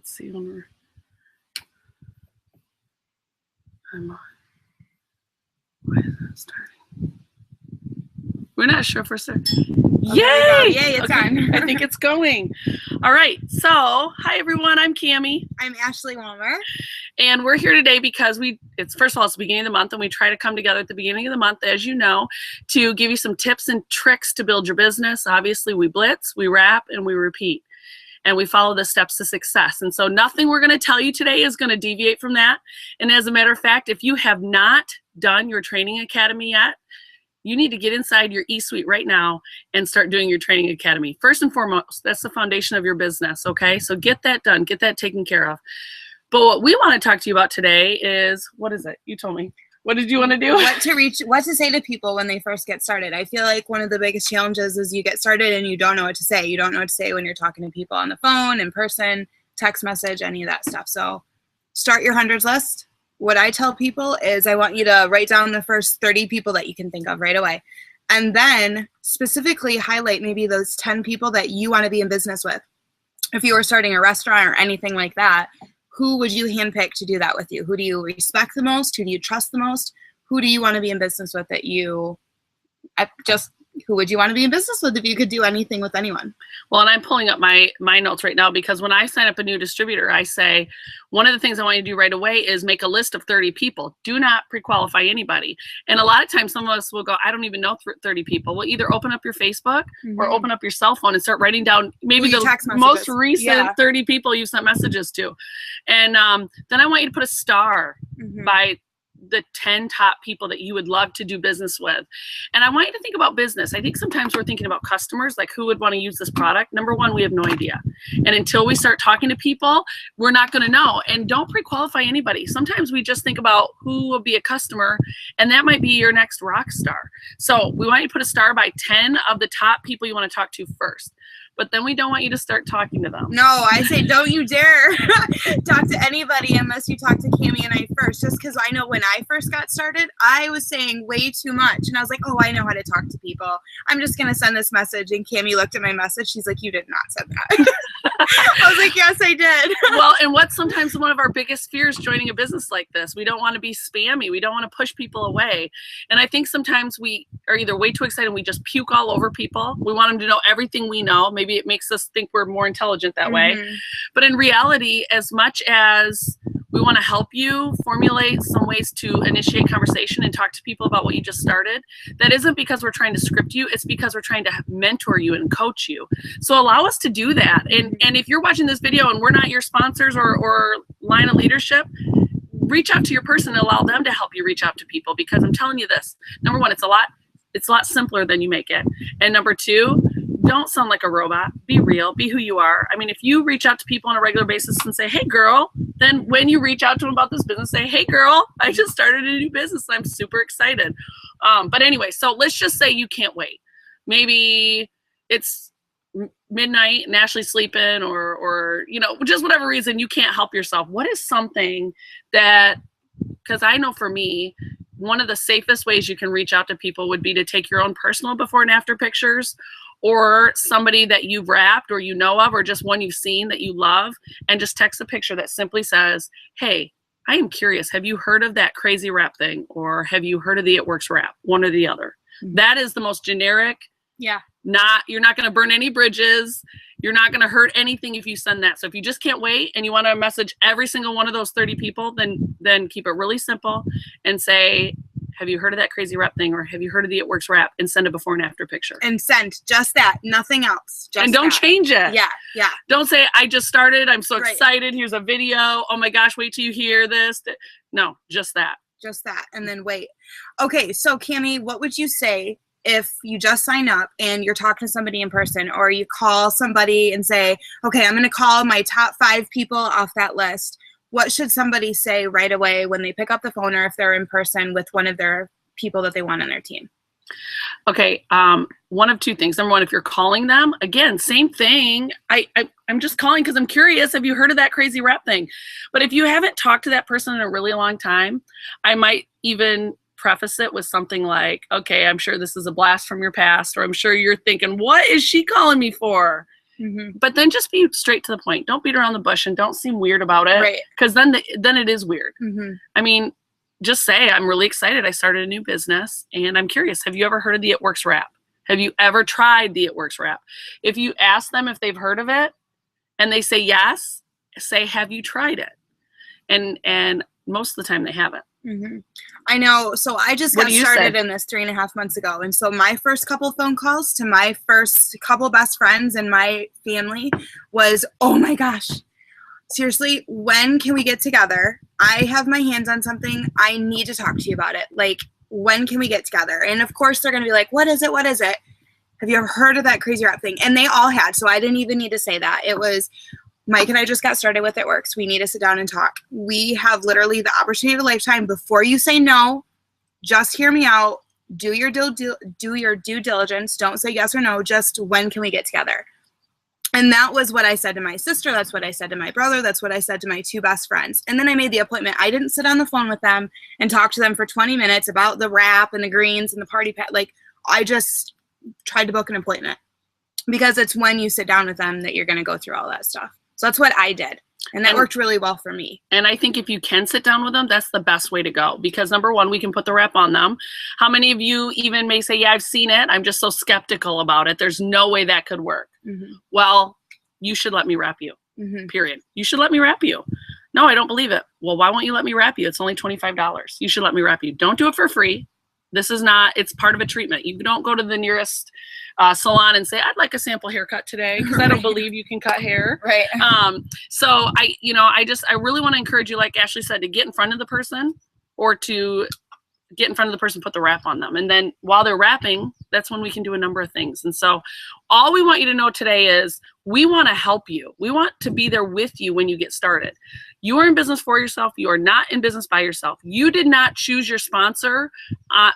Let's see when we're. I'm on. Why is that starting? We're not sure if we're starting. Yay! Yay, it's on. I think it's going. All right. So, hi everyone. I'm Cammie. I'm Ashley Walmer. And we're here today because it's first of all, it's the beginning of the month, and we try to come together at the beginning of the month, as you know, to give you some tips and tricks to build your business. Obviously, we blitz, we wrap, and we repeat. And we follow the steps to success. And so nothing we're going to tell you today is going to deviate from that. And as a matter of fact, if you have not done your training academy yet, you need to get inside your e-suite right now and start doing your training academy. First and foremost, that's the foundation of your business, okay? So get that done, get that taken care of. But what we want to talk to you about today is, what is it? You told me. What did you want to do? What to say to people when they first get started. I feel like one of the biggest challenges is you get started and you don't know what to say. You don't know what to say when you're talking to people on the phone, in person, text message, any of that stuff. So start your hundreds list. What I tell people is I want you to write down the first 30 people that you can think of right away. And then specifically highlight maybe those 10 people that you want to be in business with. If you were starting a restaurant or anything like that, who would you handpick to do that with you? Who do you respect the most? Who do you trust the most? Who do you want to be in business with who would you want to be in business with if you could do anything with anyone? Well, and I'm pulling up my notes right now because when I sign up a new distributor, I say, one of the things I want you to do right away is make a list of 30 people. Do not pre-qualify anybody. And a lot of times some of us will go, I don't even know 30 people. Well, either open up your Facebook or open up your cell phone and start writing down maybe the most recent 30 people you've sent messages to. And then I want you to put a star by the 10 top people that you would love to do business with. And I want you to think about business. I think sometimes we're thinking about customers, like who would want to use this product. Number one, we have no idea. And until we start talking to people, we're not going to know. And don't pre-qualify anybody. Sometimes we just think about who will be a customer, and that might be your next rock star. So we want you to put a star by 10 of the top people you want to talk to first. But then we don't want you to start talking to them. No, I say don't you dare talk to anybody unless you talk to Cammie and I first. Just because I know when I first got started, I was saying way too much. And I was like, oh, I know how to talk to people. I'm just going to send this message. And Cammie looked at my message. She's like, you did not send that. I was like, yes, I did. Well, and what's sometimes one of our biggest fears joining a business like this? We don't want to be spammy. We don't want to push people away. And I think sometimes we are either way too excited and we just puke all over people. We want them to know everything we know. Maybe it makes us think we're more intelligent that way. But in reality, as much as we want to help you formulate some ways to initiate conversation and talk to people about what you just started, that isn't because we're trying to script you. It's because we're trying to mentor you and coach you. So allow us to do that. And if you're watching this video and we're not your sponsors or line of leadership, reach out to your person and allow them to help you reach out to people. Because I'm telling you this, number one, it's a lot simpler than you make it. And number two, don't sound like a robot. Be real. Be who you are. I mean, if you reach out to people on a regular basis and say, hey, girl, then when you reach out to them about this business, say, hey, girl, I just started a new business. I'm super excited. But anyway, so let's just say you can't wait. Maybe it's midnight and Ashley's sleeping or just whatever reason you can't help yourself. What is something that, because I know for me, one of the safest ways you can reach out to people would be to take your own personal before and after pictures, or somebody that you've wrapped or you know of, or just one you've seen that you love, and just text a picture that simply says, hey, I am curious. Have you heard of that crazy wrap thing? Or have you heard of the It Works wrap? One or the other. That is the most generic. Yeah. You're not going to burn any bridges. You're not going to hurt anything if you send that. So if you just can't wait and you want to message every single one of those 30 people, then keep it really simple and say, have you heard of that crazy wrap thing? Or have you heard of the It Works wrap? And send a before and after picture. And send just that, nothing else. And don't change it. Yeah, yeah. Don't say, I just started. I'm so excited. Here's a video. Oh my gosh, wait till you hear this. No, just that. Just that. And then wait. Okay, so Cammie, what would you say if you just sign up and you're talking to somebody in person, or you call somebody and say, okay, I'm going to call my top 5 people off that list. What should somebody say right away when they pick up the phone, or if they're in person with one of their people that they want on their team? Okay, one of two things. Number one, if you're calling them, again, same thing. I'm just calling because I'm curious. Have you heard of that crazy wrap thing? But if you haven't talked to that person in a really long time, I might even preface it with something like, okay, I'm sure this is a blast from your past, or I'm sure you're thinking, what is she calling me for? But then just be straight to the point. Don't beat around the bush and don't seem weird about it. Right. Because then it is weird. I mean, just say, I'm really excited. I started a new business and I'm curious. Have you ever heard of the It Works wrap? Have you ever tried the It Works wrap? If you ask them if they've heard of it and they say yes, say, have you tried it? And most of the time they haven't. I know. So I just got started in this 3.5 months ago. And so my first couple phone calls to my first couple best friends and my family was, oh my gosh, seriously, when can we get together? I have my hands on something. I need to talk to you about it. Like, when can we get together? And of course they're going to be like, what is it? What is it? Have you ever heard of that crazy rap thing? And they all had. So I didn't even need to say that. It was, Mike and I just got started with It Works. We need to sit down and talk. We have literally the opportunity of a lifetime. Before you say no, just hear me out. Do your due diligence. Don't say yes or no. Just when can we get together? And that was what I said to my sister. That's what I said to my brother. That's what I said to my 2 best friends. And then I made the appointment. I didn't sit on the phone with them and talk to them for 20 minutes about the wrap and the greens and the party pack. Like, I just tried to book an appointment because it's when you sit down with them that you're going to go through all that stuff. So that's what I did. And that worked really well for me. And I think if you can sit down with them, that's the best way to go. Because number one, we can put the wrap on them. How many of you even may say, yeah, I've seen it. I'm just so skeptical about it. There's no way that could work. Well, you should let me wrap you, period. You should let me wrap you. No, I don't believe it. Well, why won't you let me wrap you? It's only $25. You should let me wrap you. Don't do it for free. This is not, it's part of a treatment. You don't go to the nearest salon and say, I'd like a sample haircut today, because I don't believe you can cut hair. Right. So I really want to encourage you, like Ashley said, to get in front of the person or to get in front of the person, put the wrap on them. And then while they're wrapping, that's when we can do a number of things. And so all we want you to know today is we want to help you. We want to be there with you when you get started. You are in business for yourself. You are not in business by yourself. You did not choose your sponsor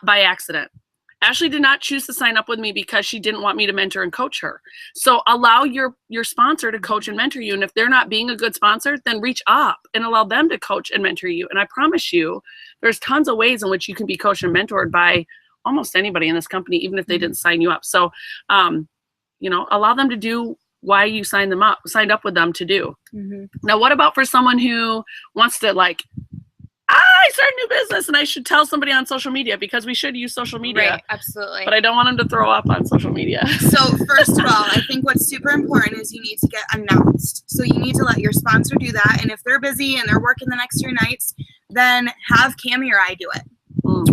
by accident. Ashley did not choose to sign up with me because she didn't want me to mentor and coach her. So allow your sponsor to coach and mentor you. And if they're not being a good sponsor, then reach up and allow them to coach and mentor you. And I promise you, there's tons of ways in which you can be coached and mentored by almost anybody in this company, even if they didn't sign you up. So, allow them to do why you signed up with them to do. Now, what about for someone who wants to I started a new business and I should tell somebody on social media, because we should use social media. Right, absolutely. But I don't want them to throw up on social media. So first of all, I think what's super important is you need to get announced. So you need to let your sponsor do that. And if they're busy and they're working the next 2 nights, then have Cammie or I do it.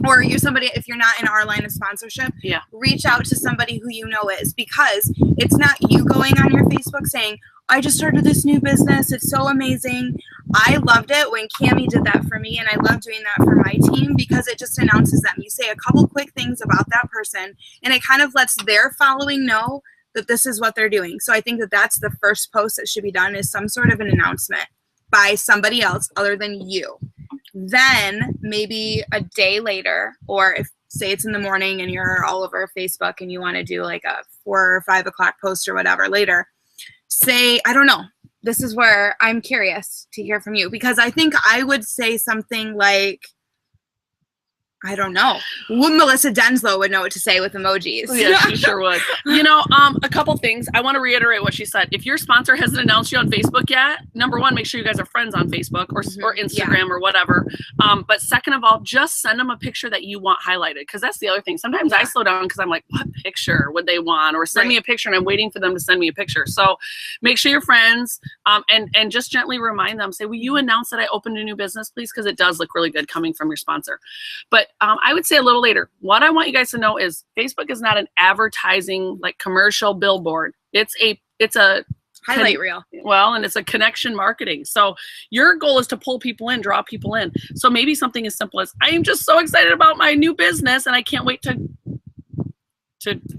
Or you're somebody, if you're not in our line of sponsorship, reach out to somebody who you know is, because it's not you going on your Facebook saying, I just started this new business. It's so amazing. I loved it when Cammie did that for me, and I love doing that for my team because it just announces them. You say a couple quick things about that person, and it kind of lets their following know that this is what they're doing. So I think that that's the first post that should be done, is some sort of an announcement by somebody else other than you. Then maybe a day later, or if say it's in the morning and you're all over Facebook and you want to do like a 4 or 5 o'clock post or whatever later, say, I don't know. This is where I'm curious to hear from you, because I think I would say something like, I don't know. Melissa Denslow would know what to say with emojis. Yeah, she sure would. A couple things. I want to reiterate what she said. If your sponsor hasn't announced you on Facebook yet, number one, make sure you guys are friends on Facebook or Instagram or whatever. But second of all, just send them a picture that you want highlighted, because that's the other thing. Sometimes I slow down because I'm like, what picture would they want? Or send me a picture, and I'm waiting for them to send me a picture. So make sure you're friends, and just gently remind them, say, will you announce that I opened a new business, please? Because it does look really good coming from your sponsor. But I would say a little later, what I want you guys to know is Facebook is not an advertising, like commercial billboard. It's a highlight reel. Well, and it's a connection marketing. So your goal is to pull people in, draw people in. So maybe something as simple as, I am just so excited about my new business and I can't wait to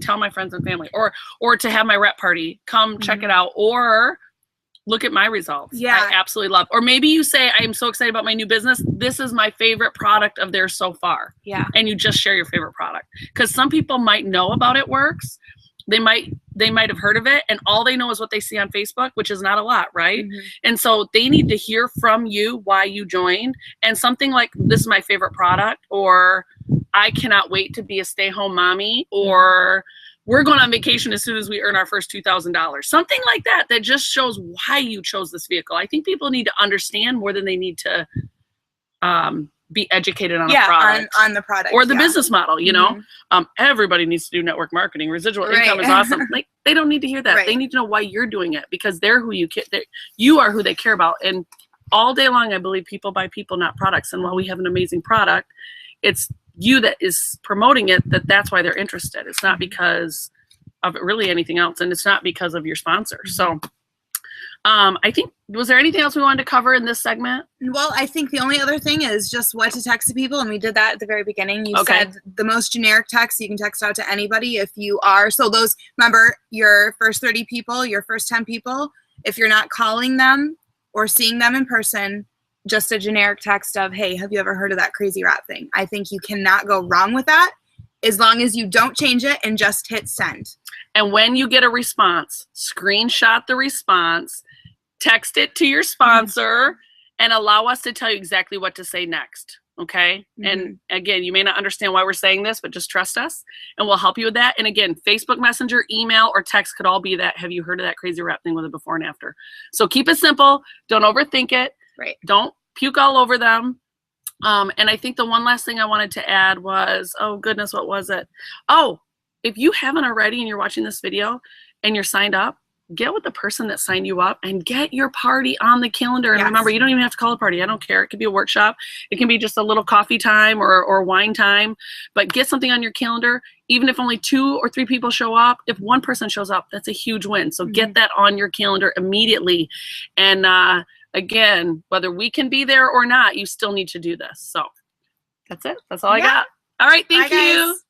tell my friends and family, or to have my rep party come check it out, or look at my results. Yeah. I absolutely love. Or maybe you say, I am so excited about my new business. This is my favorite product of theirs so far. Yeah. And you just share your favorite product. Because some people might know about It Works. They might have heard of it, and all they know is what they see on Facebook, which is not a lot, right? And so they need to hear from you why you joined, and something like, this is my favorite product, or I cannot wait to be a stay-home mommy, or we're going on vacation as soon as we earn our first $2,000. Something like that, that just shows why you chose this vehicle. I think people need to understand more than they need to be educated on a product. on the product. Or the business model, you know. Everybody needs to do network marketing. Residual income is awesome. Like, they don't need to hear that. They need to know why you're doing it, because they're who you are who they care about. And all day long, I believe people buy people, not products. And while we have an amazing product, it's you that is promoting it, that's why they're interested. It's not because of really anything else, and it's not because of your sponsor. So I think, was there anything else we wanted to cover in this segment? Well, I think the only other thing is just what to text to people, and we did that at the very beginning. You said the most generic text you can text out to anybody if you are. So those, remember, your first 30 people, your first 10 people, if you're not calling them or seeing them in person, just a generic text of, hey, have you ever heard of that crazy rat thing? I think you cannot go wrong with that, as long as you don't change it and just hit send. And when you get a response, screenshot the response, text it to your sponsor, and allow us to tell you exactly what to say next. Okay. And again, you may not understand why we're saying this, but just trust us and we'll help you with that. And again, Facebook Messenger, email, or text could all be that. Have you heard of that crazy rap thing with a before and after? So keep it simple. Don't overthink it. Don't puke all over them. And I think the one last thing I wanted to add was, oh goodness, what was it? Oh, if you haven't already and you're watching this video and you're signed up, get with the person that signed you up and get your party on the calendar. And remember, you don't even have to call a party. I don't care. It could be a workshop. It can be just a little coffee time or wine time, but get something on your calendar. Even if only 2 or 3 people show up, if one person shows up, that's a huge win. So get that on your calendar immediately. And again, whether we can be there or not, you still need to do this. So that's it. That's all I got. All right. Thank you. Guys.